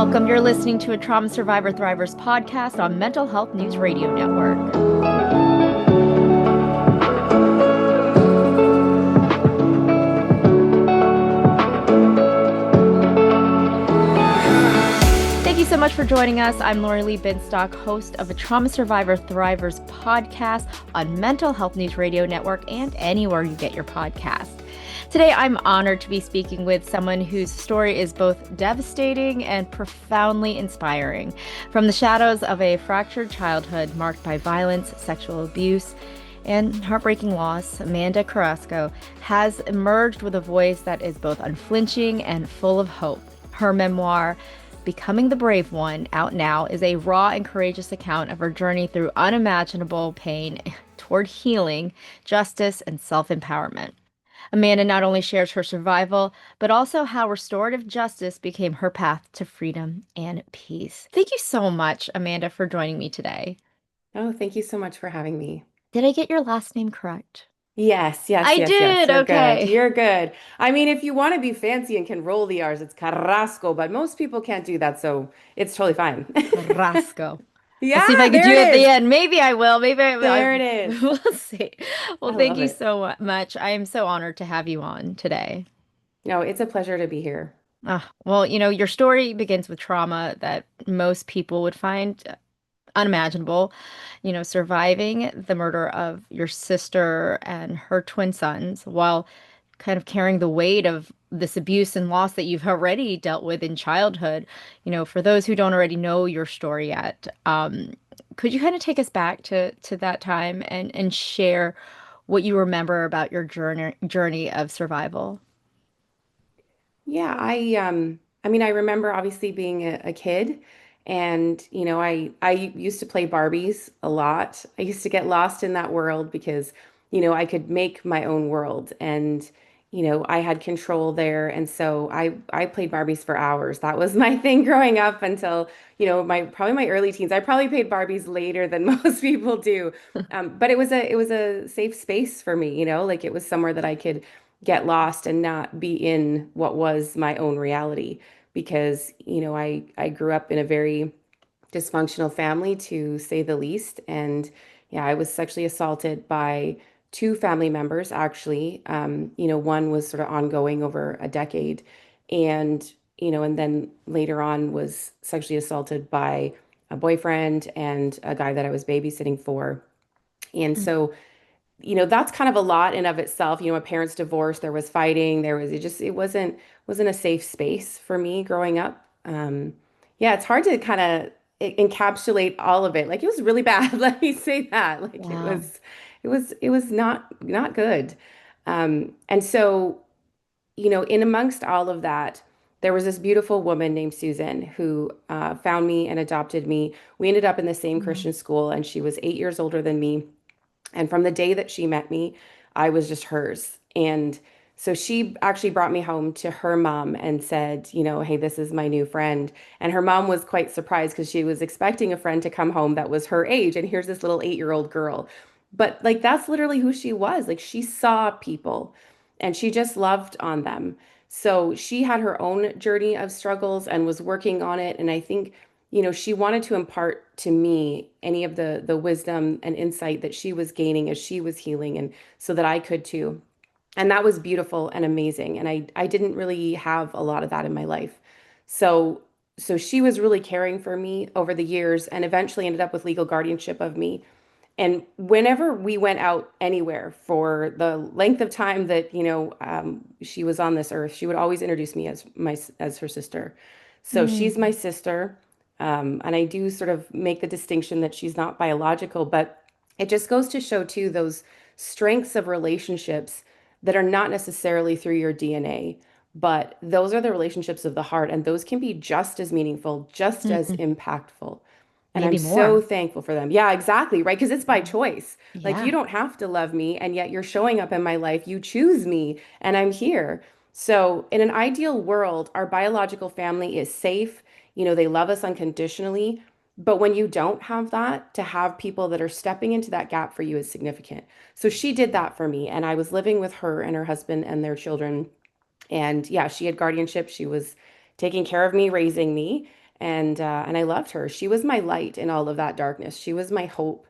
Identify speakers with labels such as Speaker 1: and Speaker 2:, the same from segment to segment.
Speaker 1: Welcome. You're listening to a Trauma Survivor Thrivers podcast on Mental Health News Radio Network. Thank you so much for joining us. I'm Lorilee Binstock, host of the Trauma Survivor Thrivers podcast on Mental Health News Radio Network and anywhere you get your podcast. Today, I'm honored to be speaking with someone whose story is both devastating and profoundly inspiring. From the shadows of a fractured childhood marked by violence, sexual abuse, and heartbreaking loss, Amanda Carrasco has emerged with a voice that is both unflinching and full of hope. Her memoir, Becoming the Brave One, out now, is a raw and courageous account of her journey through unimaginable pain toward healing, justice, and self-empowerment. Amanda not only shares her survival, but also how restorative justice became her path to freedom and peace. Thank you so much, Amanda, for joining me today.
Speaker 2: Oh, thank you so much for having me.
Speaker 1: Did I get your last name correct?
Speaker 2: Yes, yes,
Speaker 1: I
Speaker 2: yes, yes.
Speaker 1: did.
Speaker 2: You're good.
Speaker 1: Okay.
Speaker 2: You're good. I mean, if you want to be fancy and can roll the R's, it's Carrasco, but most people can't do that, so it's totally fine.
Speaker 1: Carrasco. I'll see if I
Speaker 2: Yeah,
Speaker 1: could
Speaker 2: there
Speaker 1: do
Speaker 2: it
Speaker 1: it at the
Speaker 2: is.
Speaker 1: end. Maybe I will. Maybe I will.
Speaker 2: There it is.
Speaker 1: We'll see. Well,
Speaker 2: I
Speaker 1: thank
Speaker 2: love
Speaker 1: you
Speaker 2: it.
Speaker 1: so much. I am so honored to have you on today.
Speaker 2: No, it's a pleasure to be here.
Speaker 1: Well, your story begins with trauma that most people would find unimaginable. Surviving the murder of your sister and her twin sons while kind of carrying the weight of this abuse and loss that you've already dealt with in childhood. For those who don't already know your story yet, could you kind of take us back to that time and share what you remember about your journey of survival?
Speaker 2: Yeah, I mean, I remember obviously being a kid and I used to play Barbies a lot. I used to get lost in that world because I could make my own world and I had control there and so I played Barbies for hours. That was my thing growing up until my probably my early teens. I probably played Barbies later than most people do. But it was a safe space for me, like it was somewhere that I could get lost and not be in what was my own reality because I grew up in a very dysfunctional family to say the least, and yeah, I was sexually assaulted by two family members actually. One was sort of ongoing over a decade, and and then later on was sexually assaulted by a boyfriend and a guy that I was babysitting for. And so that's kind of a lot in of itself. My parents divorced, there was fighting, it wasn't a safe space for me growing up. Yeah, it's hard to kind of encapsulate all of it. Like it was really bad. Let me say that. Like it
Speaker 1: Wow.
Speaker 2: was, it was not good. And so, in amongst all of that, there was this beautiful woman named Susan who found me and adopted me. We ended up in the same
Speaker 1: Mhm.
Speaker 2: Christian school, and she was 8 years older than me. And from the day that she met me, I was just hers. And so she actually brought me home to her mom and said, hey, this is my new friend. And her mom was quite surprised because she was expecting a friend to come home that was her age. And here's this little 8-year-old girl. But like that's literally who she was. Like she saw people and she just loved on them. So she had her own journey of struggles and was working on it. And I think she wanted to impart to me any of the wisdom and insight that she was gaining as she was healing and so that I could too. And that was beautiful and amazing. And I didn't really have a lot of that in my life. So she was really caring for me over the years and eventually ended up with legal guardianship of me. And whenever we went out anywhere for the length of time that, she was on this earth, she would always introduce me as her sister. So she's my
Speaker 1: Mm.
Speaker 2: sister. And I do sort of make the distinction that she's not biological, but it just goes to show too those strengths of relationships that are not necessarily through your DNA, but those are the relationships of the heart, and those can be just as meaningful, just as
Speaker 1: Mm.
Speaker 2: impactful. And I'm
Speaker 1: Maybe
Speaker 2: so
Speaker 1: more.
Speaker 2: thankful for them. Yeah, exactly. Right. Because it's by
Speaker 1: Mm.
Speaker 2: choice. Like, you
Speaker 1: Yeah.
Speaker 2: don't have to love me, and yet you're showing up in my life. You choose me, and I'm here. So, in an ideal world, our biological family is safe. They love us unconditionally. But when you don't have that, to have people that are stepping into that gap for you is significant. So, she did that for me. And I was living with her and her husband and their children. And yeah, she had guardianship. She was taking care of me, raising me. And I loved her. She was my light in all of that darkness. She was my hope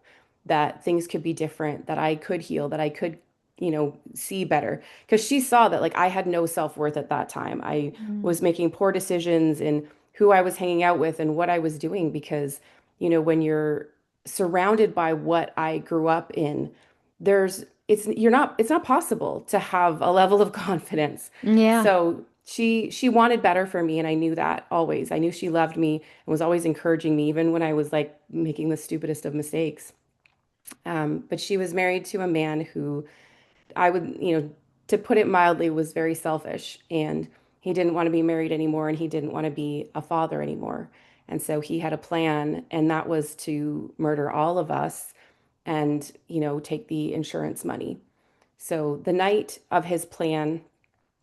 Speaker 2: that things could be different, that I could heal, that I could, see better. Because she saw that like I had no self-worth at that time. I
Speaker 1: Mm.
Speaker 2: was making poor decisions in who I was hanging out with and what I was doing because, when you're surrounded by what I grew up in, it's not possible to have a level of confidence.
Speaker 1: Yeah.
Speaker 2: So she wanted better for me, and I knew that always. I knew she loved me and was always encouraging me, even when I was like making the stupidest of mistakes. But she was married to a man who I would, to put it mildly, was very selfish, and he didn't want to be married anymore, and he didn't want to be a father anymore. And so he had a plan, and that was to murder all of us and, take the insurance money. So the night of his plan,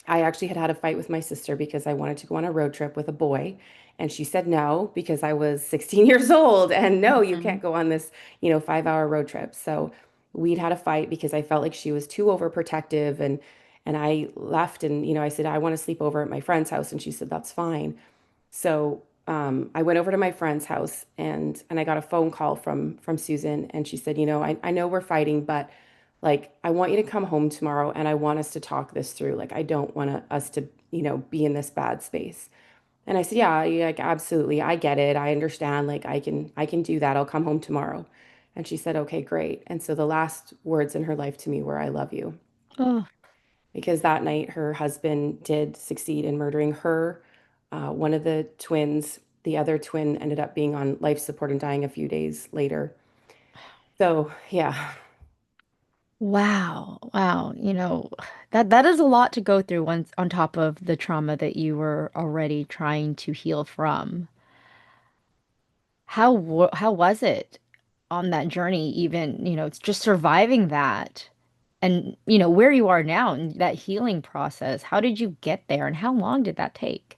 Speaker 2: I actually had a fight with my sister because I wanted to go on a road trip with a boy. And she said no because I was 16 years old. And no, you
Speaker 1: Mhm.
Speaker 2: can't go on this, 5 hour road trip. So we'd had a fight because I felt like she was too overprotective. And I left and, I said, I want to sleep over at my friend's house. And she said, that's fine. So I went over to my friend's house and I got a phone call from Susan, and she said, I know we're fighting, but like I want you to come home tomorrow and I want us to talk this through. Like I don't want us to, be in this bad space. And I said, yeah, yeah, like absolutely. I get it. I understand. Like I can do that. I'll come home tomorrow. And she said, okay, great. And so the last words in her life to me were, I love you,
Speaker 1: Oh,
Speaker 2: because that night her husband did succeed in murdering her. One of the twins, the other twin, ended up being on life support and dying a few days later. So, yeah.
Speaker 1: wow. Wow. That is a lot to go through once on top of the trauma that you were already trying to heal from. How was it on that journey even, it's just surviving that and, where you are now in that healing process. How did you get there and how long did that take?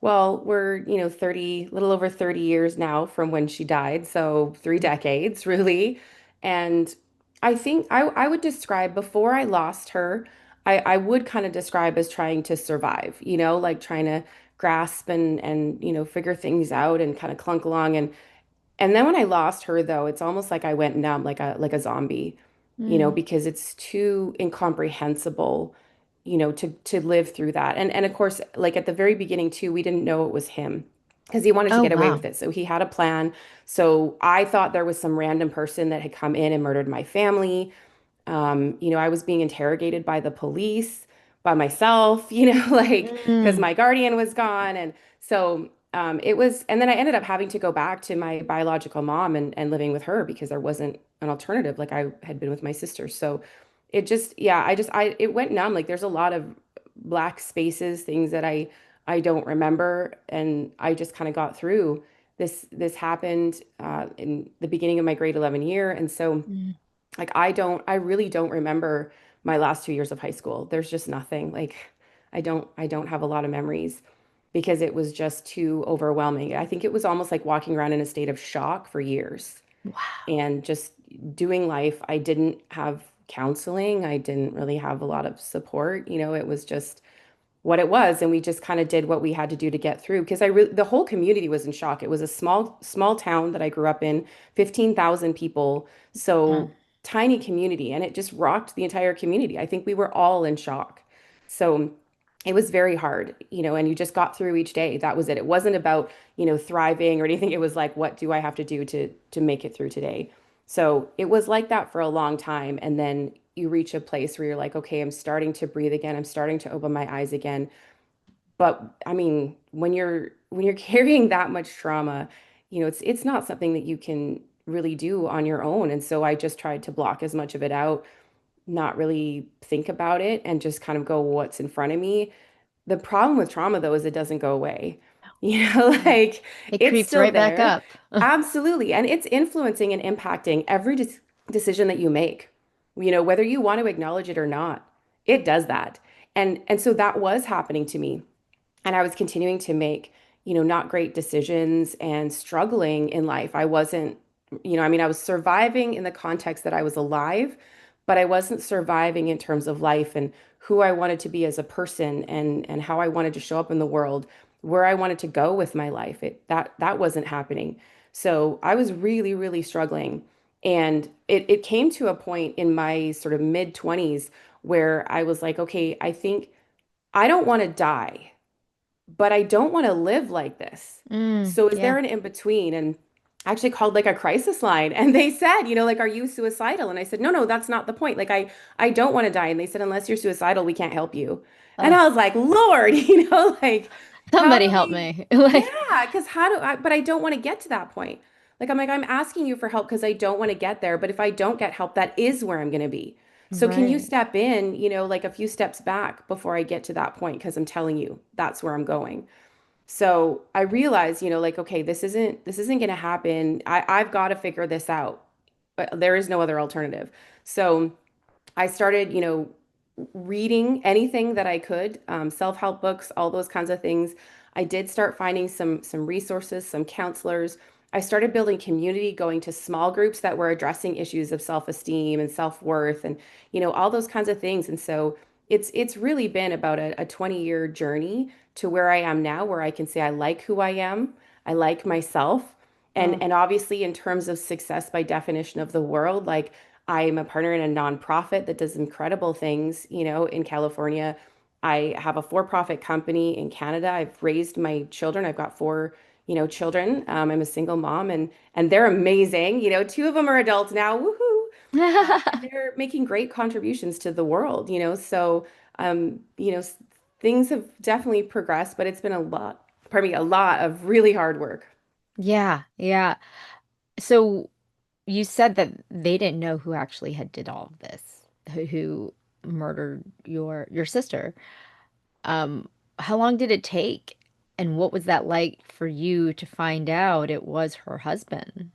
Speaker 2: Well, we're, 30, little over 30 years now from when she died. So 3 decades, really. And I think I would describe before I lost her, I would kind of describe as trying to survive, like trying to grasp and, figure things out and kind of clunk along. And then when I lost her, though, it's almost like I went numb, like a zombie,
Speaker 1: Mm.
Speaker 2: because it's too incomprehensible, to live through that. And of course, like at the very beginning too, we didn't know it was him because he wanted to
Speaker 1: Oh,
Speaker 2: get away
Speaker 1: wow.
Speaker 2: with it. So he had a plan. So I thought there was some random person that had come in and murdered my family. I was being interrogated by the police, by myself, like because
Speaker 1: Mm.
Speaker 2: my guardian was gone. And so it was, and then I ended up having to go back to my biological mom and living with her because there wasn't an alternative like I had been with my sister. So it just, yeah, it went numb. Like there's a lot of black spaces, things that I don't remember. And I just kind of got through. This happened in the beginning of my grade 11 year. And so
Speaker 1: Mm.
Speaker 2: like I really don't remember my last 2 years of high school. There's just nothing. Like I don't have a lot of memories because it was just too overwhelming. I think it was almost like walking around in a state of shock for years
Speaker 1: Wow.
Speaker 2: and just doing life. I didn't have counseling. I didn't really have a lot of support. It was just what it was, and we just kind of did what we had to do to get through because the whole community was in shock. It was a small town that I grew up in, 15,000 people,
Speaker 1: Mm.
Speaker 2: so tiny community, and it just rocked the entire community. I think we were all in shock. So it was very hard, and you just got through each day. That was it. It wasn't about, thriving or anything. It was like, what do I have to do to make it through today? So it was like that for a long time. And then you reach a place where you're like, okay, I'm starting to breathe again. I'm starting to open my eyes again. But I mean, when you're carrying that much trauma, it's not something that you can really do on your own. And so I just tried to block as much of it out, not really think about it, and just kind of go, what's in front of me. The problem with trauma, though, is it doesn't go away.
Speaker 1: Mm.
Speaker 2: Like
Speaker 1: It
Speaker 2: it's
Speaker 1: creeps
Speaker 2: still
Speaker 1: right back
Speaker 2: there.
Speaker 1: up.
Speaker 2: Absolutely. And it's influencing and impacting every decision that you make, whether you want to acknowledge it or not. It does that. And so that was happening to me. And I was continuing to make, not great decisions and struggling in life. I wasn't, I mean, I was surviving in the context that I was alive, but I wasn't surviving in terms of life and who I wanted to be as a person and how I wanted to show up in the world. where I wanted to go with my life. That wasn't happening. So I was really, really struggling. And it came to a point in my sort of mid 20s where I was like, okay, I think I don't want to die, but I don't want to live like this. So is
Speaker 1: Yeah.
Speaker 2: there an in between? And I actually called like a crisis line and they said, like, are you suicidal? And I said, no, no, that's not the point. Like I don't want to die. And they said, unless you're suicidal, we can't help you. And
Speaker 1: Ugh.
Speaker 2: I was like, Lord, like, how
Speaker 1: Somebody
Speaker 2: do
Speaker 1: help
Speaker 2: we,
Speaker 1: me. Like,
Speaker 2: yeah, because how do I, but I don't want to get to that point. Like, I'm like, I'm asking you for help because I don't want to get there. But if I don't get help, that is where I'm going to be. So can you
Speaker 1: right.
Speaker 2: step in, like a few steps back before I get to that point? Because I'm telling you, that's where I'm going. So I realized, like, okay, this isn't going to happen. I've got to figure this out. But there is no other alternative. So I started, reading anything that I could, self-help books, all those kinds of things. I did start finding some resources, some counselors. I started building community, going to small groups that were addressing issues of self-esteem and self-worth and, all those kinds of things. And so it's really been about a 20-year journey to where I am now, where I can say I like who I am, I like myself. And
Speaker 1: Oh,
Speaker 2: and obviously in terms of success by definition of the world, like I'm a partner in a nonprofit that does incredible things, in California. I have a for-profit company in Canada. I've raised my children. I've got four, children. I'm a single mom and they're amazing. Two of them are adults now. Woohoo. And they're making great contributions to the world, so things have definitely progressed, but it's been a lot, pardon me, a lot of really hard work.
Speaker 1: yeah. Yeah. So you said that they didn't know who actually had did all of this, who murdered your sister. Um, how long did it take? And what was that like for you to find out it was her husband?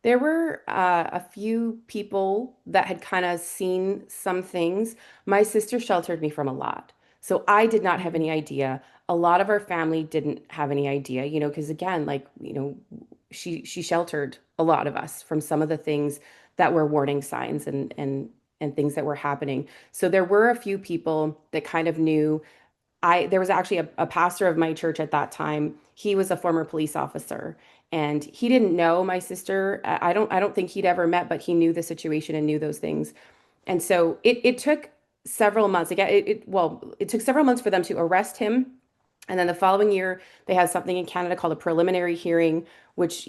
Speaker 2: There were a few people that had kind of seen some things. My sister sheltered me from a lot. So I did not have
Speaker 1: Mhm.
Speaker 2: any idea. A lot of our family didn't have any idea, because again, like, she sheltered a lot of us from some of the things that were warning signs and things that were happening. So there were a few people that kind of knew. There was actually a pastor of my church at that time. He was a former police officer and he didn't know my sister. I don't think he'd ever met, but he knew the situation and knew those things. And so it took several months. Again, it took several months for them to arrest him. And then the following year, they had something in Canada called a preliminary hearing, which,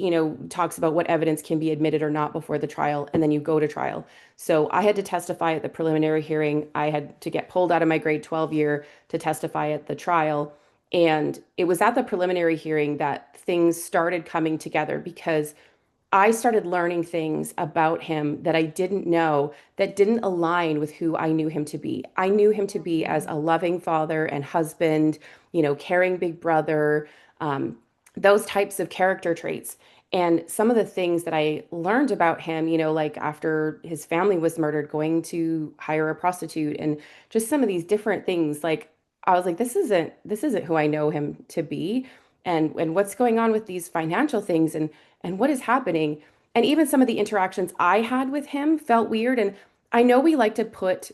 Speaker 2: talks about what evidence can be admitted or not before the trial, and then you go to trial. So I had to testify at the preliminary hearing. I had to get pulled out of my grade 12 year to testify at the trial. And it was at the preliminary hearing that things started coming together because I started learning things about him that I didn't know that didn't align with who I knew him to be. I knew him to be as
Speaker 1: Mhm.
Speaker 2: a loving father and husband, caring big brother, um, those types of character traits. And some of the things that I learned about him, like after his family was murdered, going to hire a prostitute and just some of these different things, like I was like, this isn't who I know him to be. And what's going on with these financial things and what is happening? And even some of the interactions I had with him felt weird. And I know we like to put,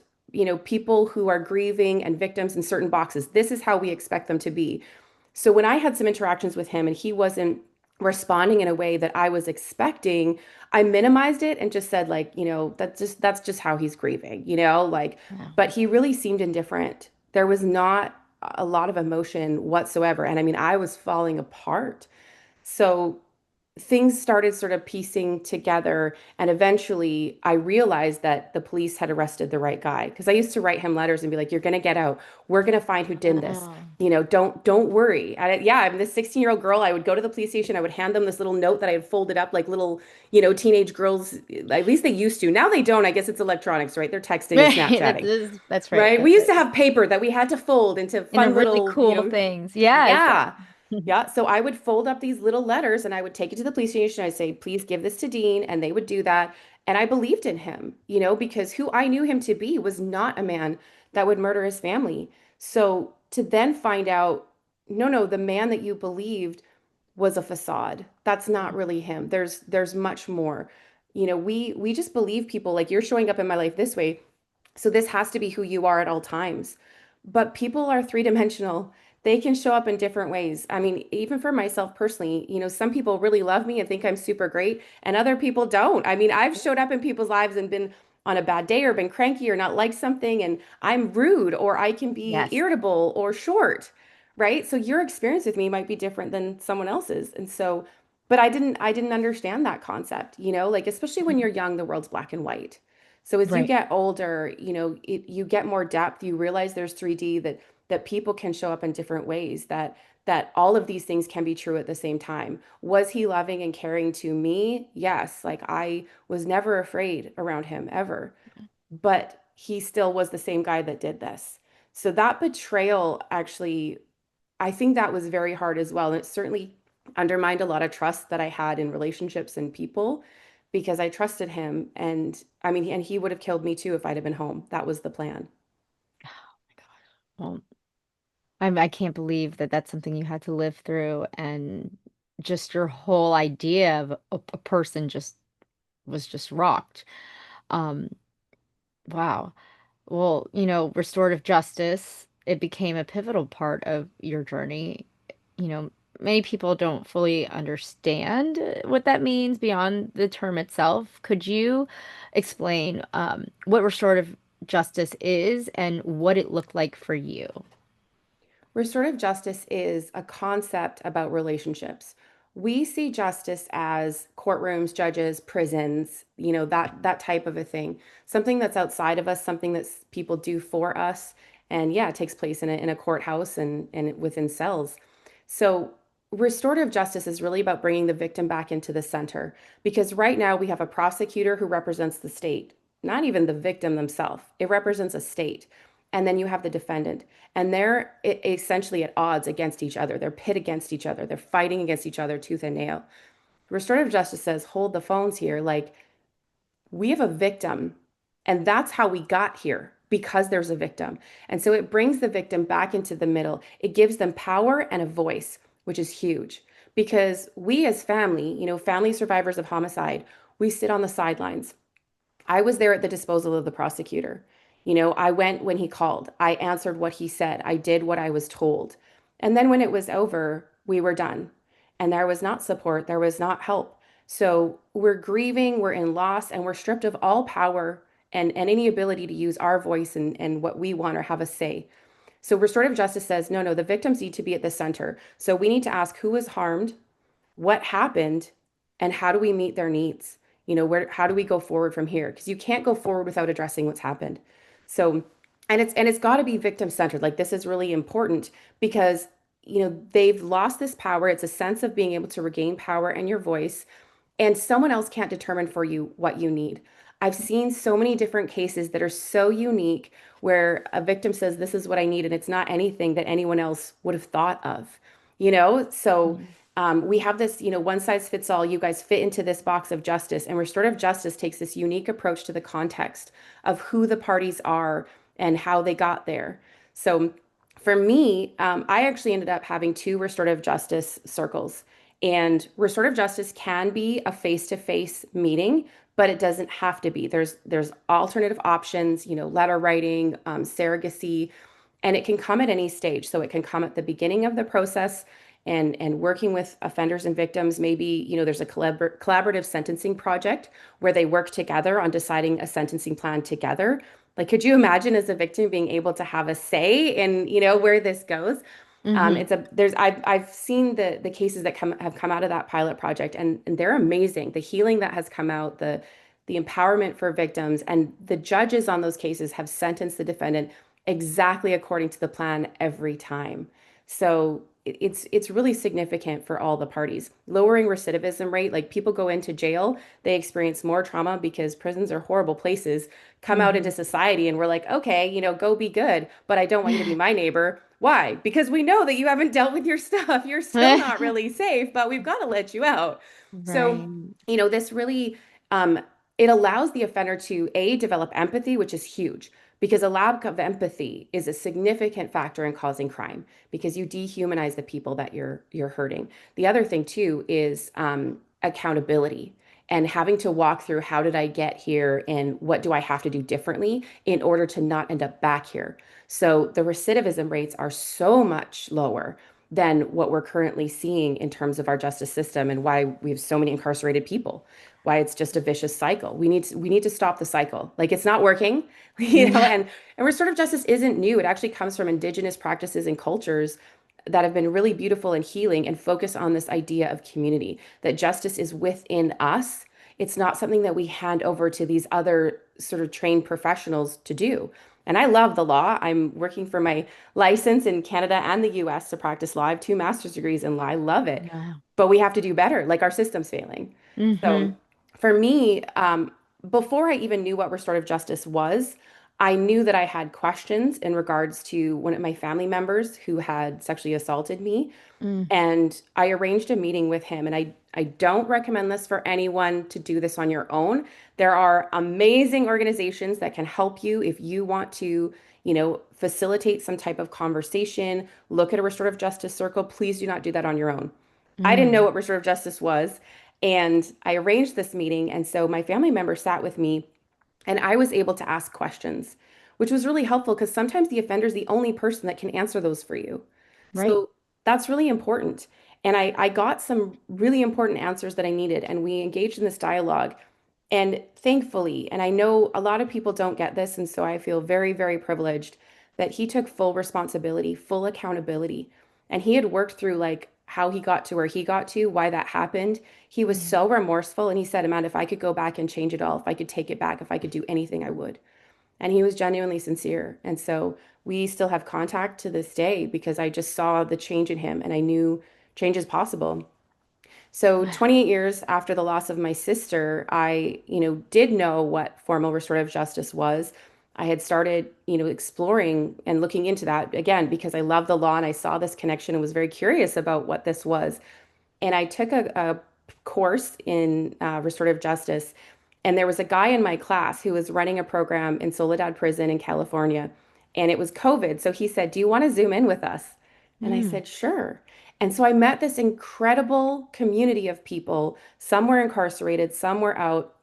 Speaker 2: people who are grieving and victims in certain boxes. This is how we expect them to be. So when I had some interactions with him and he wasn't responding in a way that I was expecting, I minimized it and just said like, that's just how he's grieving, like,
Speaker 1: Yeah.
Speaker 2: but he really seemed indifferent. There was not a lot of emotion whatsoever. And I mean, I was falling apart. So things started sort of piecing together and eventually I realized that the police had arrested the right guy because I used to write him letters and be like, you're going to get out, we're going to find who did this,
Speaker 1: Oh.
Speaker 2: don't worry. Yeah, I'm this 16-year-old girl. I would go to the police station, I would hand them this little note that I had folded up like little, teenage girls, at least they used to. Now they don't. I guess it's electronics, right? They're texting and
Speaker 1: Right.
Speaker 2: Snapchatting.
Speaker 1: That's right.
Speaker 2: Right, we
Speaker 1: That's
Speaker 2: used
Speaker 1: right.
Speaker 2: to have paper that we had to fold into
Speaker 1: And the
Speaker 2: fun
Speaker 1: really
Speaker 2: little,
Speaker 1: cool things. Yes.
Speaker 2: yeah. Yeah. So I would fold up these little letters and I would take it to the police station. I'd say, please give this to Dean. And they would do that. And I believed in him, because who I knew him to be was not a man that would murder his family. So to then find out, no, no, the man that you believed was a facade. That's not really him. There's much more. We just believe people like you're showing up in my life this way. So this has to be who you are at all times. But people are three-dimensional. They can show up in different ways. I mean, even for myself personally, some people really love me and think I'm super great, and other people don't. I mean, I've showed up in people's lives and been on a bad day or been cranky or not like something, and I'm rude or I can be
Speaker 1: Yes.
Speaker 2: irritable or short, right? So your experience with me might be different than someone else's. And so, but I didn't understand that concept, like especially when
Speaker 1: Mhm.
Speaker 2: you're young, the world's black and white. So as you
Speaker 1: Right.
Speaker 2: get older, you get more depth, you realize there's 3D, that people can show up in different ways, that all of these things can be true at the same time. Was he loving and caring to me? Yes. Like I was never afraid around him ever, but he still was the same guy that did this. So that betrayal actually, I think that was very hard as well. And it certainly undermined a lot of trust that I had in relationships and people because I trusted him. And I mean, and he would have killed me too if I'd have been home. That was the plan.
Speaker 1: Oh my gosh. Well, I can't believe that that's something you had to live through, and just your whole idea of a person just was just rocked. Um, wow. Well, restorative justice, it became a pivotal part of your journey. You know, Many people don't fully understand what that means beyond the term itself. Could you explain what restorative justice is and what it looked like for you?
Speaker 2: Restorative justice is a concept about relationships. We see justice as courtrooms, judges, prisons, that type of a thing. Something that's outside of us, something that people do for us. And yeah, it takes place in a courthouse and within cells. So restorative justice is really about bringing the victim back into the center because right now we have a prosecutor who represents the state, not even the victim themselves. It represents a state. And then you have the defendant and they're essentially at odds against each other. They're pit against each other. They're fighting against each other tooth and nail. Restorative justice says, hold the phones here. Like, we have a victim, and that's how we got here because there's a victim. And so it brings the victim back into the middle. It gives them power and a voice, which is huge because we as family, family survivors of homicide, we sit on the sidelines. I was there at the disposal of the prosecutor. I went when he called. I answered what he said. I did what I was told. And then when it was over, we were done. And there was not support, there was not help. So we're grieving, we're in loss, and we're stripped of all power and any ability to use our voice and what we want or have a say. So restorative justice says, no, no, the victims need to be at the center. So we need to ask who was harmed, what happened, and how do we meet their needs? How do we go forward from here? Because you can't go forward without addressing what's happened. So, and it's got to be victim centered. Like this is really important because they've lost this power. It's a sense of being able to regain power and your voice, and someone else can't determine for you what you need. I've seen so many different cases that are so unique where a victim says, this is what I need, and it's not anything that anyone else would have thought of, So
Speaker 1: Mhm.
Speaker 2: we have this, one size fits all. You guys fit into this box of justice, and restorative justice takes this unique approach to the context of who the parties are and how they got there. So for me, I actually ended up having two restorative justice circles. And restorative justice can be a face-to-face meeting, but it doesn't have to be. There's alternative options, letter writing, surrogacy, and it can come at any stage. So it can come at the beginning of the process and working with offenders and victims. Maybe, there's a collaborative sentencing project where they work together on deciding a sentencing plan together. Like, could you imagine as a victim being able to have a say in, where this goes?
Speaker 1: Mhm.
Speaker 2: It's a there's I've seen the cases that have come out of that pilot project, and they're amazing. The healing that has come out, the empowerment for victims, and the judges on those cases have sentenced the defendant exactly according to the plan every time. So it's really significant for all the parties. Lowering recidivism rate, like people go into jail, they experience more trauma because prisons are horrible places, come out into
Speaker 1: Mhm.
Speaker 2: society and we're like, okay, go be good, but I don't want you to be my neighbor. Why? Because we know that you haven't dealt with your stuff. You're still not really safe, but we've got to let you out. So,
Speaker 1: Right.
Speaker 2: this really um, it allows the offender to develop empathy, which is huge because a lack of empathy is a significant factor in causing crime because you dehumanize the people that you're hurting. The other thing too is accountability. and having to walk through how did I get here and what do I have to do differently in order to not end up back here. So the recidivism rates are so much lower than what we're currently seeing in terms of our justice system and why we have so many incarcerated people, why it's just a vicious cycle. We need to stop the cycle. Like it's not working, and restorative justice isn't new. It actually comes from indigenous practices and cultures that have been really beautiful and healing and focus on this idea of community, that justice is within us. It's not something that we hand over to these other sort of trained professionals to do. And I love the law. I'm working for my license in Canada and the US to practice law. I have two master's degrees in law. I love it.
Speaker 1: Wow.
Speaker 2: But we have to do better, like our system's failing. So
Speaker 1: Mm-hmm.
Speaker 2: for me, before I even knew what restorative justice was, I knew that I had questions in regards to one of my family members who had sexually assaulted me.
Speaker 1: Mm,
Speaker 2: And I arranged a meeting with him. And I don't recommend this for anyone to do this on your own. There are amazing organizations that can help you if you want to, facilitate some type of conversation, look at a restorative justice circle. Please do not do that on your own. I didn't know
Speaker 1: mm,
Speaker 2: what restorative justice was. And I arranged this meeting. And so my family member sat with me and I was able to ask questions, which was really helpful because sometimes the offender is the only person that can answer those for you.
Speaker 1: right.
Speaker 2: So that's really important. And I got some really important answers that I needed, and we engaged in this dialogue. And thankfully, and I know a lot of people don't get this, and so I feel very, very privileged that he took full responsibility, full accountability. And he had worked through like how he got to where he got to, why that happened. He was
Speaker 1: Mm,
Speaker 2: so remorseful. And he said, Amanda, if I could go back and change it all, if I could take it back, if I could do anything, I would. And he was genuinely sincere. And so we still have contact to this day because I just saw the change in him and I knew change is possible. So
Speaker 1: wow.
Speaker 2: 28 years after the loss of my sister, I, did know what formal restorative justice was. I had started, exploring and looking into that again because I love the law and I saw this connection and was very curious about what this was. And I took a course in restorative justice. And there was a guy in my class who was running a program in Soledad Prison in California. And it was COVID. So he said, do you want to Zoom in with us? And I
Speaker 1: Mm,
Speaker 2: said, sure. And so I met this incredible community of people. Some were incarcerated, some were out,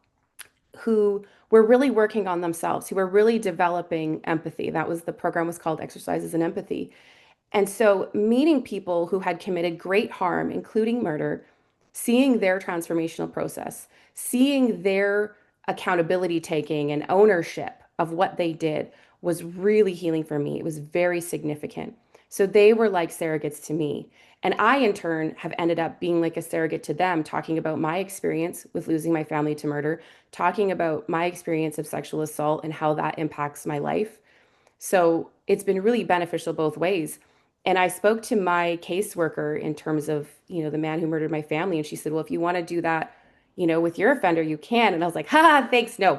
Speaker 2: who were really working on themselves, who were really developing empathy. That was the program was called Exercises in Empathy. And so, meeting people who had committed great harm, including murder, seeing their transformational process, seeing their accountability taking and ownership of what they did was really healing for me. It was very significant. So, they were like surrogates to me. And I, in turn, have ended up being like a surrogate to them, talking about my experience with losing my family to murder, talking about my experience of sexual assault and how that impacts my life. So it's been really beneficial both ways. And I spoke to my caseworker in terms of, the man who murdered my family. And she said, well, if you want to do that, with your offender, you can. And I was like, ha, thanks, no.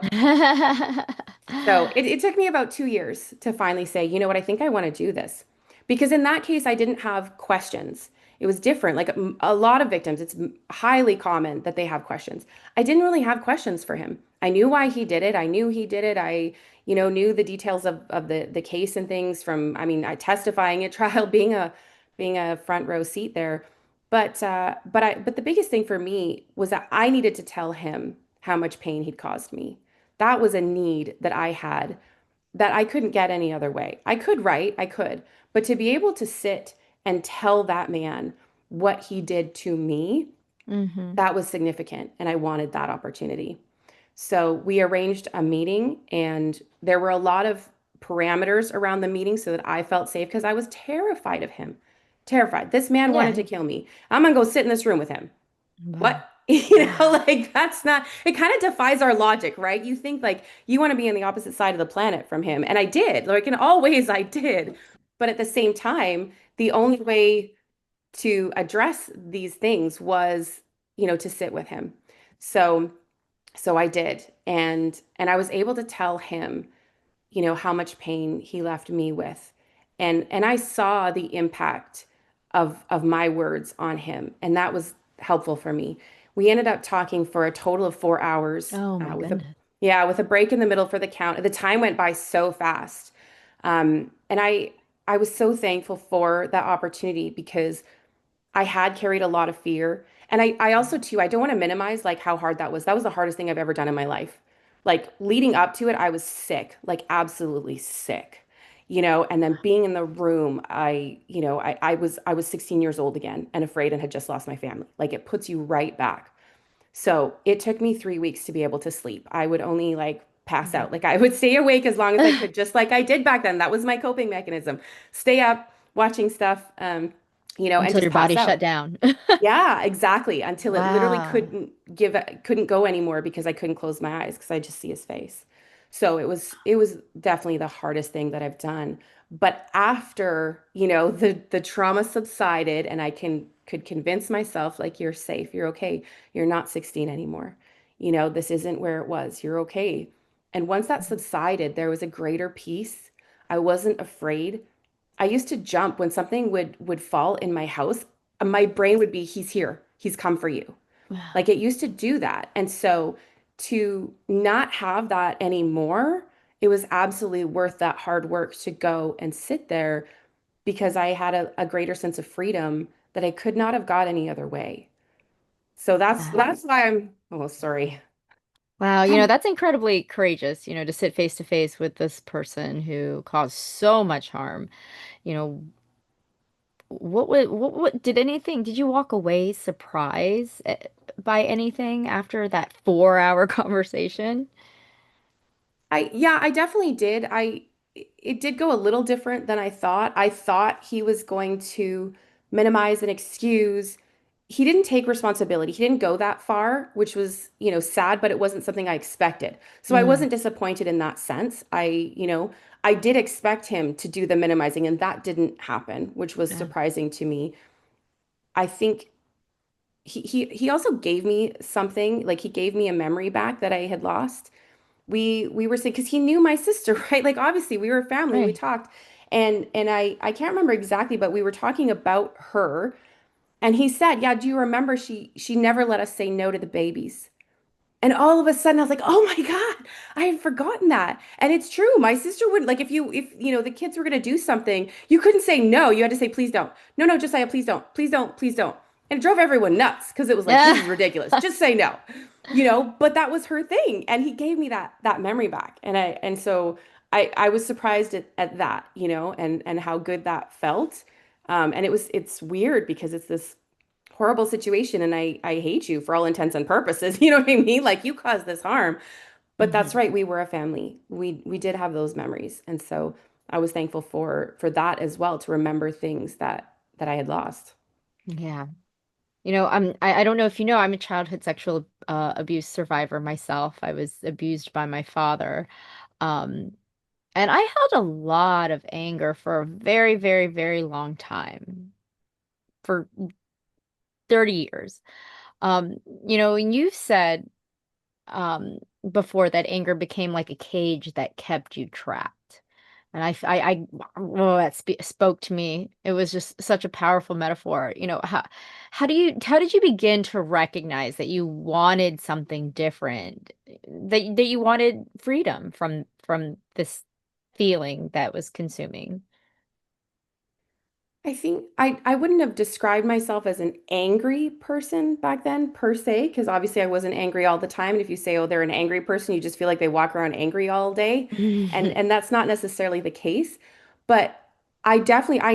Speaker 2: So it took me about 2 years to finally say, you know what, I think I want to do this. Because in that case, I didn't have questions. It was different. Like a lot of victims, it's highly common that they have questions. I didn't really have questions for him. I knew why he did it. I knew he did it. I, knew the details of the case and things from, I mean, I testifying at trial, being a front row seat there. But the biggest thing for me was that I needed to tell him how much pain he'd caused me. That was a need that I had that I couldn't get any other way. I could write, I could, but to be able to sit and tell that man what he did to me,
Speaker 1: hmm
Speaker 2: that was significant. And I wanted that opportunity. So we arranged a meeting, and there were a lot of parameters around the meeting so that I felt safe because I was terrified of him. Terrified. This man wanted
Speaker 1: Yeah.
Speaker 2: to kill me. I'm gonna go sit in this room with him.
Speaker 1: Wow.
Speaker 2: What?
Speaker 1: Wow.
Speaker 2: Like that's not, it kind of defies our logic, right? You think like you want to be on the opposite side of the planet from him. And I did, like in all ways I did. But at the same time, the only way to address these things was, to sit with him. So, so I did. And I was able to tell him how much pain he left me with. And I saw the impact of my words on him, and that was helpful for me. We ended up talking for a total of 4 hours,
Speaker 1: Oh my
Speaker 2: with a
Speaker 1: goodness.
Speaker 2: yeah, with a break in the middle for the count. The time went by so fast. And I was so thankful for that opportunity because I had carried a lot of fear. And I also too, I don't want to minimize like how hard that was. That was the hardest thing I've ever done in my life. Like leading up to it, I was sick, like absolutely sick, and then being in the room, I was 16 years old again and afraid and had just lost my family. Like it puts you right back. So it took me 3 weeks to be able to sleep. I would only like pass out.
Speaker 1: Mhm.
Speaker 2: Like I would stay awake as long as I could, just like I did back then. That was my coping mechanism. Stay up, watching stuff, and
Speaker 1: Until
Speaker 2: just
Speaker 1: your
Speaker 2: pass
Speaker 1: body shut
Speaker 2: out.
Speaker 1: down.
Speaker 2: Yeah, exactly. Until it literally
Speaker 1: Wow.
Speaker 2: couldn't go anymore because I couldn't close my eyes because I just see his face. So it was definitely the hardest thing that I've done. But after, the trauma subsided and I could convince myself like you're safe, you're okay. You're not 16 anymore. This isn't where it was. You're okay. And once that
Speaker 1: Mhm.
Speaker 2: subsided, there was a greater peace. I wasn't afraid. I used to jump when something would fall in my house. My brain would be, he's here. He's come for you.
Speaker 1: Wow.
Speaker 2: Like it used to do that. And so to not have that anymore, it was absolutely worth that hard work to go and sit there because I had a greater sense of freedom that I could not have got any other way. So that's
Speaker 1: Wow.
Speaker 2: that's why oh, sorry.
Speaker 1: Wow, that's incredibly courageous, to sit face to face with this person who caused so much harm. You know, did you walk away surprised by anything after that 4 hour conversation?
Speaker 2: Yeah, I definitely did. It did go a little different than I thought. I thought he was going to minimize and excuse. He didn't take responsibility. He didn't go that far, which was, sad, but it wasn't something I expected. So I
Speaker 1: Mm,
Speaker 2: wasn't disappointed in that sense. I did expect him to do the minimizing, and that didn't happen, which was
Speaker 1: yeah.
Speaker 2: surprising to me. I think he also gave me something, like he gave me a memory back that I had lost. We were saying because he knew my sister, right? Like obviously we were family, we
Speaker 1: Right.
Speaker 2: talked, and I can't remember exactly, but we were talking about her, and he said, "Yeah, do you remember she never let us say no to the babies?" And all of a sudden, I was like, "Oh my God, I had forgotten that." And it's true. My sister wouldn't like if the kids were gonna do something, you couldn't say no. You had to say, "Please don't." No, no, just say, "Please don't. Please don't. Please don't." And it drove everyone nuts because it was like, "This
Speaker 1: Yeah.
Speaker 2: is ridiculous. Just say no." But that was her thing. And he gave me that memory back. And so I was surprised at that, and how good that felt. And it's weird because it's this horrible situation and I hate you for all intents and purposes. You know what I mean? Like you caused this harm. But that's
Speaker 1: Hmm.
Speaker 2: right, we were a family. We did have those memories. And so I was thankful for that as well, to remember things that I had lost.
Speaker 1: Yeah. I don't know if you know, I'm a childhood sexual abuse survivor myself. I was abused by my father. Um, and I held a lot of anger for a very, very, very long time, for 30 years. Um, and you've said um before that anger became like a cage that kept you trapped. And oh, that spoke to me. It was just such a powerful metaphor. How did you begin to recognize that you wanted something different, that you wanted freedom from this feeling that was consuming?
Speaker 2: I think I wouldn't have described myself as an angry person back then per se, because obviously I wasn't angry all the time. And if you say, oh, they're an angry person, you just feel like they walk around angry all day. And that's not necessarily the case. But I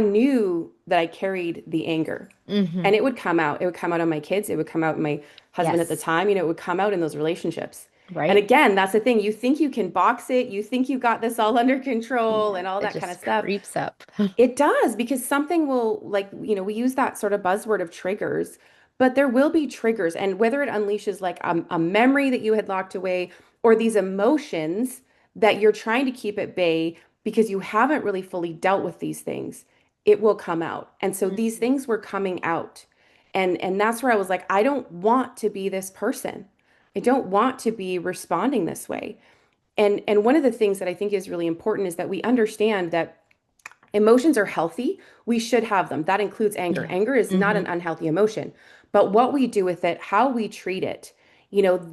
Speaker 2: knew that I carried the anger.
Speaker 1: Hmm.
Speaker 2: And it would come out. It would come out on my kids. It would come out in my husband at the
Speaker 1: Yes.
Speaker 2: time. It would come out in those relationships. And
Speaker 1: Right.
Speaker 2: again, that's the thing. You think you can box it. You think you got this all under control
Speaker 1: Yeah,
Speaker 2: and all
Speaker 1: it
Speaker 2: that kind of
Speaker 1: just
Speaker 2: stuff.
Speaker 1: creeps up.
Speaker 2: It does because something will, like, we use that sort of buzzword of triggers, but there will be triggers. And whether it unleashes like a memory that you had locked away or these emotions that you're trying to keep at bay because you haven't really fully dealt with these things, it will come out. And so these
Speaker 1: Mhm.
Speaker 2: things were coming out. And that's where I was like, I don't want to be this person. I don't want to be responding this way. And one of the things that I think is really important is that we understand that emotions are healthy. We should have them. That includes anger.
Speaker 1: Yeah.
Speaker 2: Anger is not
Speaker 1: Hmm.
Speaker 2: an unhealthy emotion, but what we do with it, how we treat it,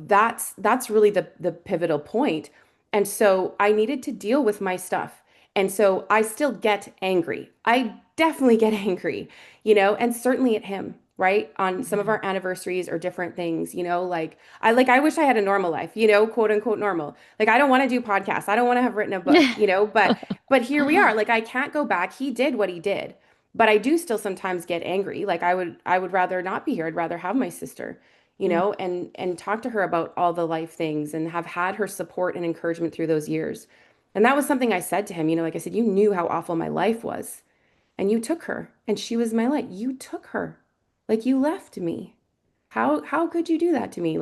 Speaker 2: that's really the pivotal point. And so I needed to deal with my stuff. And so I still get angry. I definitely get angry, and certainly at him, right? On some of
Speaker 1: Mhm.
Speaker 2: our anniversaries or different things, like I wish I had a normal life, quote unquote normal. Like I don't want to do podcasts. I don't want to have written a book, but here we are. Like I can't go back. He did what he did. But I do still sometimes get angry. Like I would rather not be here. I'd rather have my sister,
Speaker 1: Mm.
Speaker 2: and talk to her about all the life things and have had her support and encouragement through those years. And that was something I said to him, like I said, you knew how awful my life was and you took her and she was my light. You took her. Like you left me. How could you do that to me?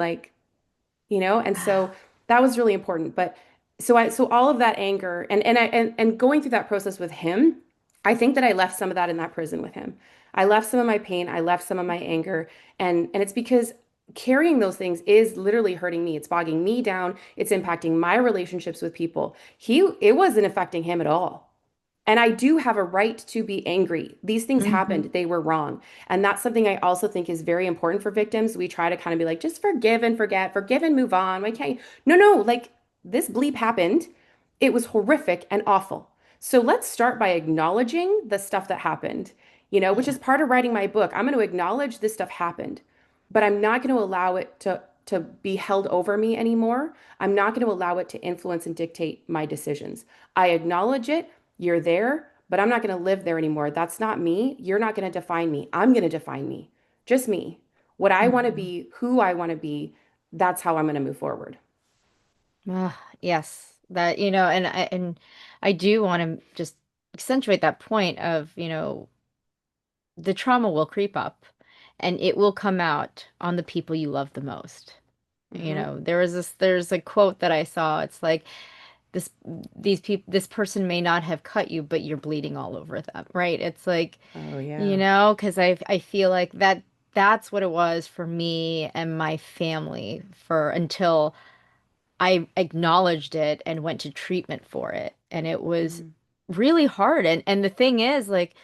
Speaker 2: And so that was really important. But so all of that anger and going through that process with him, I think that I left some of that in that prison with him. I left some of my pain, I left some of my anger, and it's because carrying those things is literally hurting me. It's bogging me down. It's impacting my relationships with people. It wasn't affecting him at all. And I do have a right to be angry. These things
Speaker 1: Mhm.
Speaker 2: happened. They were wrong. And that's something I also think is very important for victims. We try to kind of be like, just forgive and forget, forgive and move on. Why can't you? No, no, like this bleep happened. It was horrific and awful. So let's start by acknowledging the stuff that happened, which
Speaker 1: Yeah.
Speaker 2: is part of writing my book. I'm going to acknowledge this stuff happened, but I'm not going to allow it to be held over me anymore. I'm not going to allow it to influence and dictate my decisions. I acknowledge it. You're there, but I'm not going to live there anymore. That's not me. You're not going to define me. I'm going to define me. Just me. What I want to
Speaker 1: Mhm.
Speaker 2: be, who I want to be, that's how I'm going to move forward.
Speaker 1: Yes, that and I do want to just accentuate that point of, the trauma will creep up and it will come out on the people you love the most.
Speaker 2: Hmm.
Speaker 1: There's a quote that I saw. It's like this this person may not have cut you, but you're bleeding all over them, right? It's like,
Speaker 2: Oh, yeah.
Speaker 1: because I feel like that's what it was for me and my family for until I acknowledged it and went to treatment for it. And it was
Speaker 2: Hmm.
Speaker 1: really hard. And the thing is, like,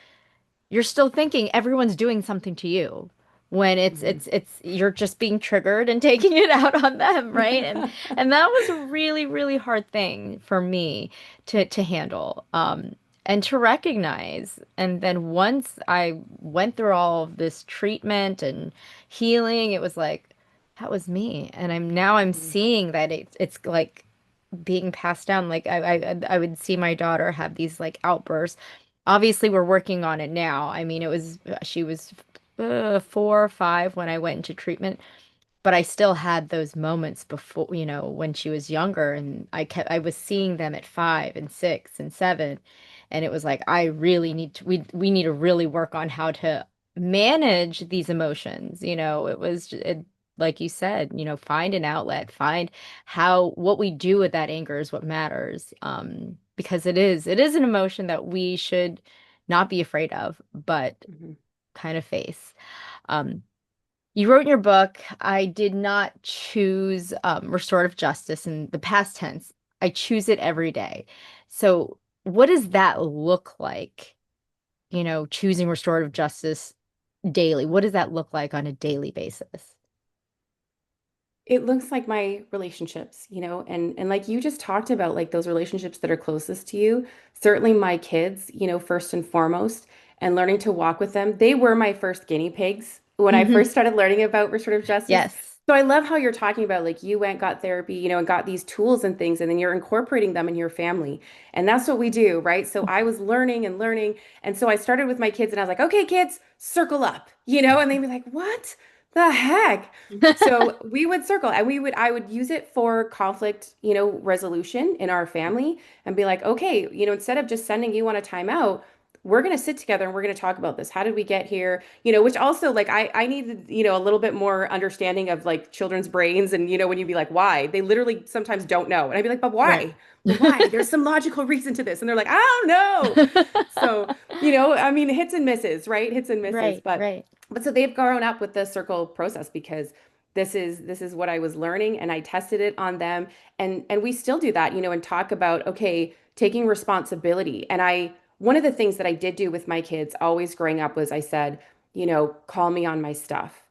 Speaker 1: you're still thinking everyone's doing something to you when
Speaker 2: Hmm.
Speaker 1: it's you're just being triggered and taking it out on them, right? And that was a really, really hard thing for me to handle. And to recognize. And then once I went through all of this treatment and healing, it was like, that was me. And I'm
Speaker 2: Hmm.
Speaker 1: seeing that it's like being passed down. Like I would see my daughter have these like outbursts. Obviously, we're working on it now. I mean, she was 4 or 5 when I went into treatment, but I still had those moments before, when she was younger, and I was seeing them at 5 and 6 and 7, and it was like I really we need to really work on how to manage these emotions. Like you said, find an outlet, find how what we do with that anger is what matters. Because it is an emotion that we should not be afraid of, but
Speaker 2: Hmm.
Speaker 1: kind of face. Um, you wrote in your book, I did not choose restorative justice in the past tense. I choose it every day. So, what does that look like? Choosing restorative justice daily. What does that look like on a daily basis?
Speaker 2: It looks like my relationships, and like you just talked about, like those relationships that are closest to you. Certainly my kids, first and foremost, and learning to walk with them. They were my first guinea pigs when I
Speaker 1: Hmm.
Speaker 2: first started learning about restorative justice.
Speaker 1: Yes.
Speaker 2: So I love how you're talking about like you went, got therapy, and got these tools and things, and then you're incorporating them in your family. And that's what we do, right? So I was learning and learning. And so I started with my kids and I was like, okay, kids, circle up, and they'd be like, what the heck? So we would circle and I would use it for conflict, resolution in our family and be like, okay, instead of just sending you on a timeout, we're going to sit together and we're going to talk about this. How did we get here? Which also like I needed, a little bit more understanding of like children's brains and, when you'd be like, why? They literally sometimes don't know. And I'd be like, but
Speaker 1: Right.
Speaker 2: why? But why? There's some logical reason to this. And they're like, I don't know. So, I mean, hits and misses, right? Hits and misses.
Speaker 1: Right,
Speaker 2: But
Speaker 1: right.
Speaker 2: so they've grown up with the circle process because this is what I was learning and I tested it on them and we still do that, and talk about okay, taking responsibility. And I one of the things that I did do with my kids always growing up was I said, call me on my stuff.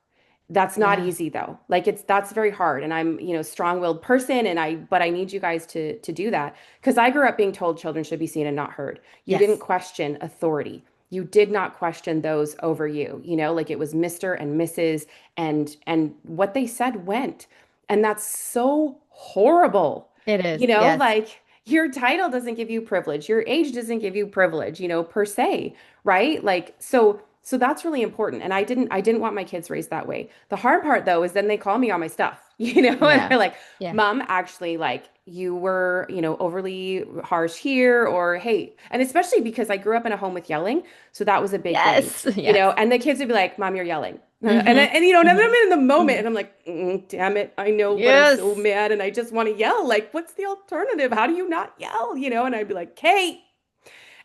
Speaker 2: That's not
Speaker 1: Yeah.
Speaker 2: easy though. Like that's very hard and I'm, strong-willed person and I need you guys to do that because I grew up being told children should be seen and not heard. You didn't
Speaker 1: Yes.
Speaker 2: question authority. you did not question those over you, like it was Mr. and Mrs. and what they said went. And that's so horrible.
Speaker 1: It is. Yes.
Speaker 2: Like your title doesn't give you privilege, your age doesn't give you privilege, per se, right? Like so that's really important. And I didn't want my kids raised that way. The hard part though is then they call me on my stuff, and
Speaker 1: Yeah.
Speaker 2: they're like,
Speaker 1: Yeah.
Speaker 2: Mom, actually, like you were, overly harsh here, or hey, and especially because I grew up in a home with yelling, so that was a big thing,
Speaker 1: Yes. Yes.
Speaker 2: and the kids would be like, Mom, you're yelling. And
Speaker 1: Hmm.
Speaker 2: and then
Speaker 1: Hmm.
Speaker 2: I'm in the moment
Speaker 1: Hmm.
Speaker 2: and I'm like, damn it, I know, but I'm so
Speaker 1: Yes.
Speaker 2: mad and I just want to yell. Like, what's the alternative? How do you not yell? And I'd be like, Kate.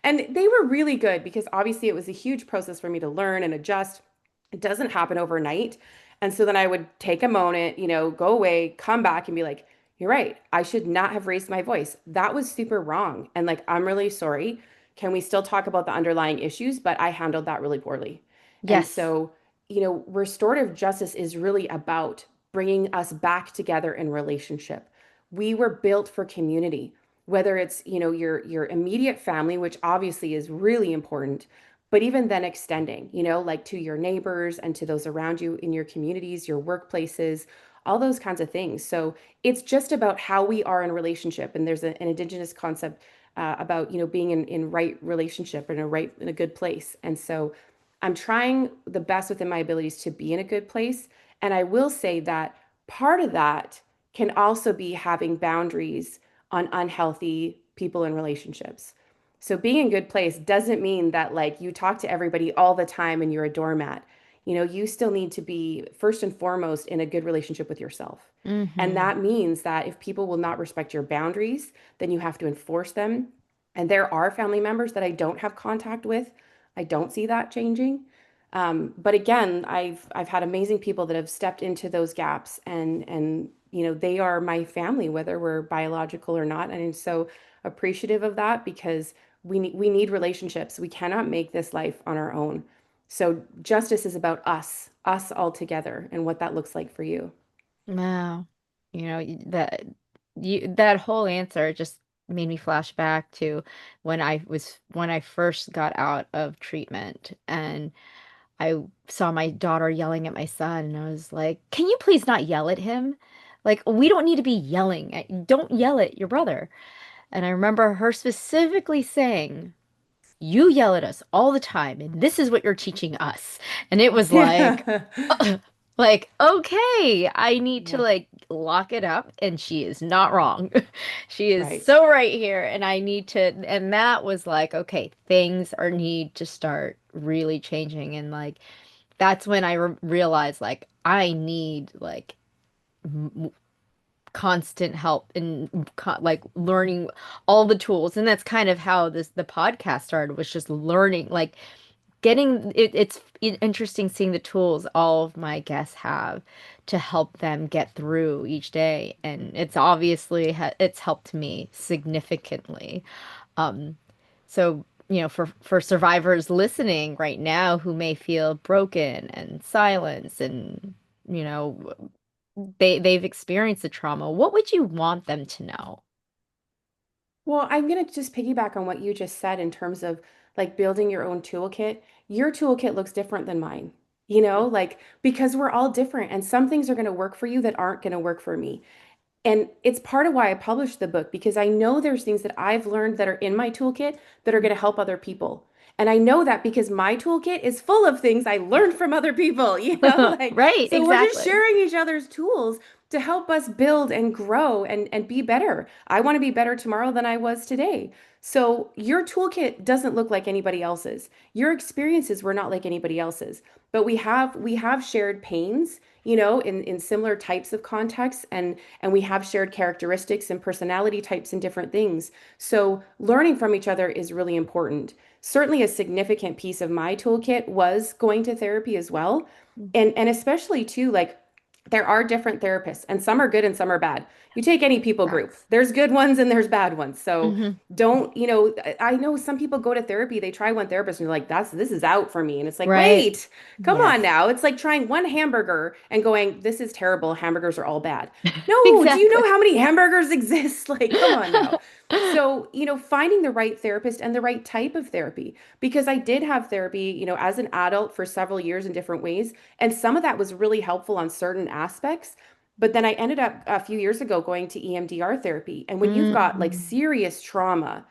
Speaker 2: And they were really good because obviously it was a huge process for me to learn and adjust. It doesn't happen overnight. And so then I would take a moment, go away, come back and be like, you're right. I should not have raised my voice. That was super wrong. And like, I'm really sorry. Can we still talk about the underlying issues? But I handled that really poorly. And
Speaker 1: Yes.
Speaker 2: so, restorative justice is really about bringing us back together in relationship. We were built for community, whether it's, your immediate family, which obviously is really important, but even then extending, like to your neighbors and to those around you in your communities, your workplaces, all those kinds of things. So it's just about how we are in relationship. And there's an indigenous concept about, being in right relationship and in a good place. And so I'm trying the best within my abilities to be in a good place. And I will say that part of that can also be having boundaries on unhealthy people and relationships. So being in good place doesn't mean that like you talk to everybody all the time and you're a doormat. You still need to be first and foremost in a good relationship with yourself. And
Speaker 1: Hmm.
Speaker 2: that means that if people will not respect your boundaries, then you have to enforce them. And there are family members that I don't have contact with. I don't see that changing. But again, I've had amazing people that have stepped into those gaps and they are my family, whether we're biological or not. And I'm so appreciative of that because we need relationships. We cannot make this life on our own. So justice is about us all together and what that looks like for you.
Speaker 1: Wow. That whole answer just made me flash back to when I first got out of treatment and I saw my daughter yelling at my son and I was like, "Can you please not yell at him? Like we don't need to be yelling don't yell at your brother." And I remember her specifically saying, "You yell at us all the time, and this is what you're teaching us." And it was like,
Speaker 2: Yeah.
Speaker 1: like, okay, I need to
Speaker 2: Yeah.
Speaker 1: like lock it up, and she is not wrong. She is
Speaker 2: Right.
Speaker 1: so right here, and I need to, and that was like, okay, things are need to start really changing, and like that's when I re realized like I need like constant help in like learning all the tools, and that's kind of how the podcast started, was just learning like getting it's interesting seeing the tools all of my guests have to help them get through each day, and it's obviously it's helped me significantly. So for survivors listening right now who may feel broken and silenced and you know they've experienced the trauma, what would you want them to know?
Speaker 2: Well, I'm going to just piggyback on what you just said in terms of like building your own toolkit. Your toolkit looks different than mine, like because we're all different and some things are going to work for you that aren't going to work for me. And it's part of why I published the book because I know there's things that I've learned that are in my toolkit that are going to help other people. And I know that because my toolkit is full of things I learned from other people, like
Speaker 1: Right,
Speaker 2: so we're just
Speaker 1: exactly.
Speaker 2: sharing each other's tools to help us build and grow and be better. I want to be better tomorrow than I was today. So your toolkit doesn't look like anybody else's. Your experiences were not like anybody else's. But we have shared pains, in similar types of contexts and we have shared characteristics and personality types and different things. So learning from each other is really important. Certainly a significant piece of my toolkit was going to therapy as well. And especially too, like There are different therapists, and some are good and some are bad. You take any people group,
Speaker 1: Facts.
Speaker 2: there's good ones and there's bad ones. So
Speaker 1: Hmm.
Speaker 2: don't, I know some people go to therapy, they try one therapist and you're like, this is out for me. And it's like,
Speaker 1: Right.
Speaker 2: wait, come
Speaker 1: Yes.
Speaker 2: on now. It's like trying one hamburger and going, this is terrible. Hamburgers are all bad. No, do you
Speaker 1: Exactly.
Speaker 2: know how many hamburgers exist? Like, come on now. So, finding the right therapist and the right type of therapy, because I did have therapy, as an adult for several years in different ways. And some of that was really helpful on certain aspects. But then I ended up a few years ago going to EMDR therapy. And when you've got like
Speaker 1: Hmm.
Speaker 2: serious trauma,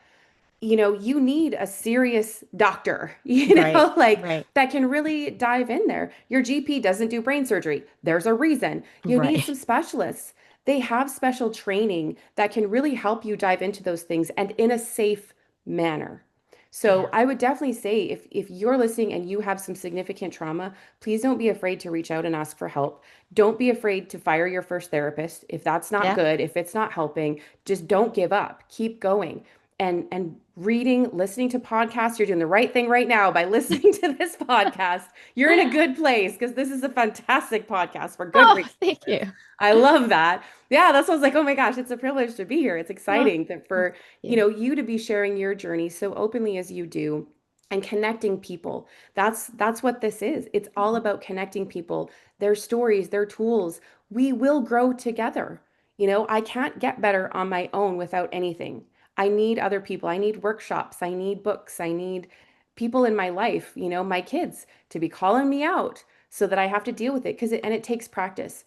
Speaker 2: you need a serious doctor,
Speaker 1: Right.
Speaker 2: like
Speaker 1: Right.
Speaker 2: that can really dive in there. Your GP doesn't do brain surgery. There's a reason. You need
Speaker 1: Right.
Speaker 2: some specialists. They have special training that can really help you dive into those things and in a safe manner. So
Speaker 1: Yeah.
Speaker 2: I would definitely say if you're listening and you have some significant trauma, please don't be afraid to reach out and ask for help. Don't be afraid to fire your first therapist. If that's not
Speaker 1: Yeah.
Speaker 2: good, if it's not helping, just don't give up. Keep going and reading, listening to podcasts. You're doing the right thing right now by listening to this podcast. You're in a good place because this is a fantastic podcast for good
Speaker 1: Oh,
Speaker 2: reasons.
Speaker 1: thank you.
Speaker 2: I love that. Yeah, that's what I was like, oh my gosh, it's a privilege to be here. It's
Speaker 1: Oh,
Speaker 2: exciting that
Speaker 1: thank
Speaker 2: for,
Speaker 1: you.
Speaker 2: you to be sharing your journey so openly as you do and connecting people. That's what this is. It's all about connecting people, their stories, their tools. We will grow together. I can't get better on my own without anything. I need other people. I need workshops. I need books. I need people in my life, my kids to be calling me out so that I have to deal with it and it takes practice.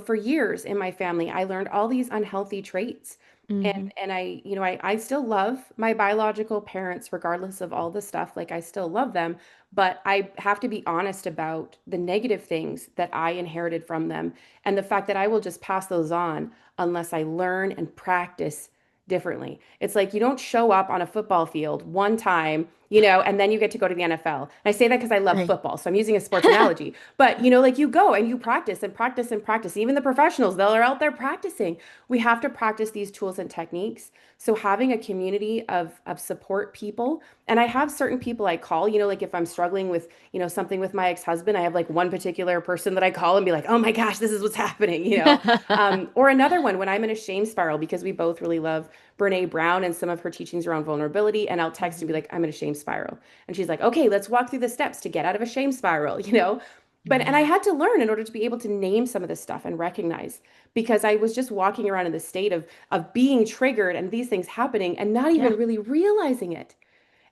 Speaker 2: For years in my family, I learned all these unhealthy traits. And
Speaker 1: Hmm.
Speaker 2: and I still love my biological parents regardless of all the stuff. Like I still love them, but I have to be honest about the negative things that I inherited from them and the fact that I will just pass those on unless I learn and practice differently. It's like you don't show up on a football field one time, and then you get to go to the NFL. And I say that because I love
Speaker 1: Right.
Speaker 2: football. So I'm using a sports analogy. But, like you go and you practice and practice and practice. Even the professionals, they're out there practicing. We have to practice these tools and techniques. So having a community of support people, and I have certain people I call, like if I'm struggling with, something with my ex-husband, I have like one particular person that I call and be like, oh my gosh, this is what's happening. Or another one when I'm in a shame spiral because we both really love Brene Brown and some of her teachings around vulnerability. And I'll text and be
Speaker 1: Mhm.
Speaker 2: like, I'm in a shame spiral. And she's like, okay, let's walk through the steps to get out of a shame spiral. And I
Speaker 1: Yeah.
Speaker 2: had to learn in order to be able to name some of this stuff and recognize because I was just walking around in the state of being triggered and these things happening and not
Speaker 1: Yeah.
Speaker 2: even really realizing it.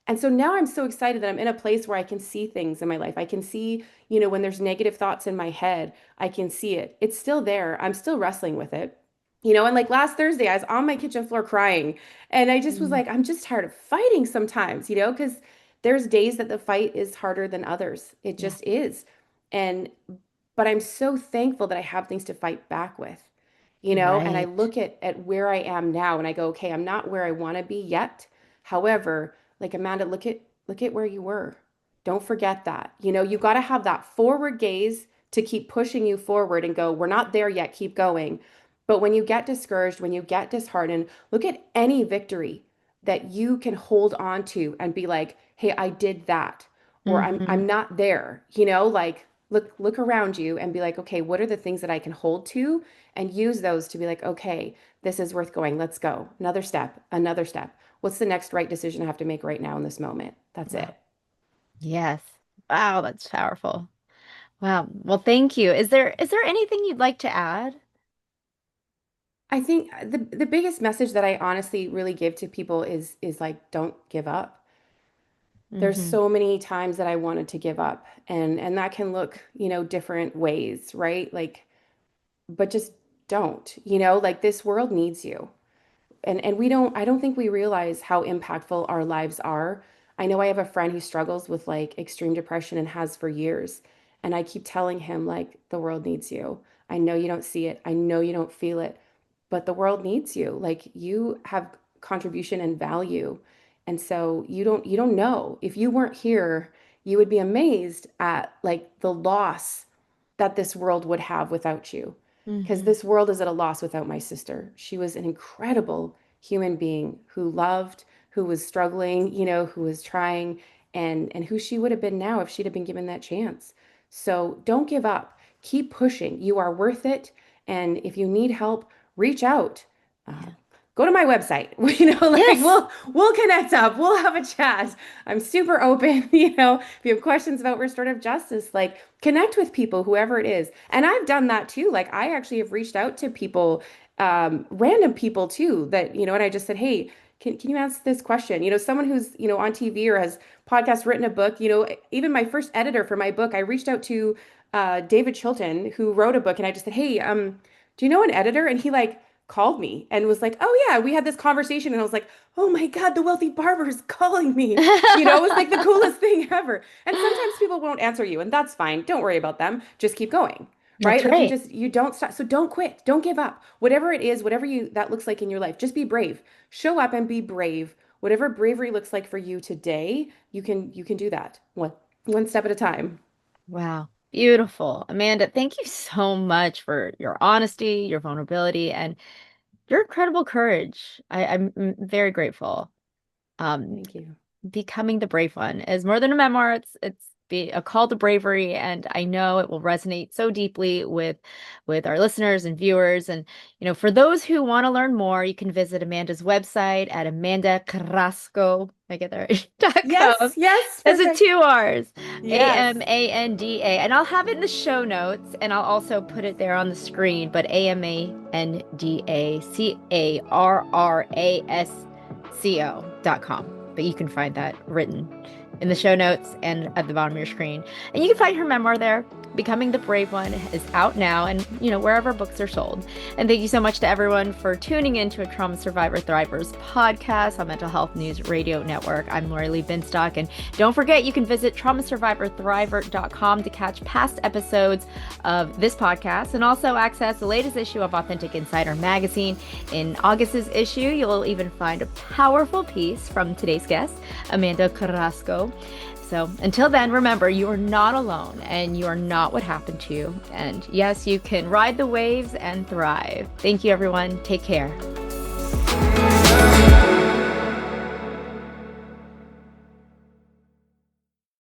Speaker 2: And so now I'm so excited that I'm in a place where I can see things in my life. I can see, when there's negative thoughts in my head, I can see it. It's still there. I'm still wrestling with it. And like last Thursday, I was on my kitchen floor crying. And I just was
Speaker 1: Mm.
Speaker 2: like, I'm just tired of fighting sometimes, because there's days that the fight is harder than others. It
Speaker 1: Yeah.
Speaker 2: just is. And, but I'm so thankful that I have things to fight back with, and I
Speaker 1: Right.
Speaker 2: look at where I am now and I go, okay, I'm not where I want to be yet. However, like Amanda, look at where you were. Don't forget that. You got to have that forward gaze to keep pushing you forward and go, we're not there yet, keep going. But when you get discouraged, when you get disheartened, look at any victory that you can hold on to and be like, hey, I did that. Or I'm
Speaker 1: Hmm.
Speaker 2: I'm not there. Like look around you and be like, okay, what are the things that I can hold to and use those to be like, okay, this is worth going. Let's go. Another step, another step. What's the next right decision I have to make right now in this moment? That's
Speaker 1: Wow.
Speaker 2: it.
Speaker 1: Yes. Wow, that's powerful. Wow. Well, thank you. Is there anything you'd like to add?
Speaker 2: I think the biggest message that I honestly really give to people is like don't give up. There's
Speaker 1: Hmm.
Speaker 2: so many times that I wanted to give up and that can look, different ways, right? Like but just don't. Like this world needs you. And we don't I don't think we realize how impactful our lives are. I know I have a friend who struggles with like extreme depression and has for years, and I keep telling him like the world needs you. I know you don't see it. I know you don't feel it, but the world needs you. Like you have contribution and value. And so you don't know. If you weren't here, you would be amazed at like the loss that this world would have without you. Because
Speaker 1: Hmm.
Speaker 2: this world is at a loss without my sister. She was an incredible human being who loved, who was struggling, who was trying, and who she would have been now if she'd have been given that chance. So don't give up. keep pushing. You are worth it. And if you need help, reach out. Uh,
Speaker 1: Yeah.
Speaker 2: Go to my website. Like
Speaker 1: Yes.
Speaker 2: we'll connect up. We'll have a chat. I'm super open. If you have questions about restorative justice, like connect with people, whoever it is. And I've done that too. Like I actually have reached out to people, random people too, and I just said, hey, can you answer this question? Someone who's, on TV or has podcast, written a book, even my first editor for my book, I reached out to David Chilton, who wrote a book, and I just said, hey, do you know an editor? And he like called me and was like, oh yeah, we had this conversation. And I was like, oh my God, the wealthy barber is calling me. It was like the coolest thing ever. And sometimes people won't answer you, and that's fine. Don't worry about them. Just keep going.
Speaker 1: That's
Speaker 2: Right? Like
Speaker 1: right.
Speaker 2: you don't stop. So don't quit. Don't give up. Whatever it is, whatever that looks like in your life, just be brave. Show up and be brave. Whatever bravery looks like for you today, you can do that one step at a time.
Speaker 1: Wow. Beautiful. Amanda, thank you so much for your honesty, your vulnerability, and your incredible courage. I'm very grateful. Um,
Speaker 2: Thank you.
Speaker 1: Becoming the Brave One is more than a memoir. It's be a call to bravery, and I know it will resonate so deeply with our listeners and viewers. And for those who want to learn more, you can visit Amanda's website at Amanda Carrasco. I get there .com.
Speaker 2: Yes, yes,
Speaker 1: That's a
Speaker 2: perfect.
Speaker 1: two R's,
Speaker 2: Yes.
Speaker 1: Amanda, and I'll have it in the show notes, and I'll also put it there on the screen. But AmandaCarrasco.com. But you can find that written in the show notes and at the bottom of your screen. And you can find her memoir there. Becoming the Brave One is out now and, wherever books are sold. And thank you so much to everyone for tuning in to a Trauma Survivor Thrivers podcast on Mental Health News Radio Network. I'm Lorilee Binstock. And don't forget, you can visit traumasurvivorthriver.com to catch past episodes of this podcast and also access the latest issue of Authentic Insider magazine. In August's issue, you'll even find a powerful piece from today's guest, Amanda Carrasco. So until then, remember, you are not alone and you are not what happened to you. And yes, you can ride the waves and thrive. Thank you, everyone. Take care.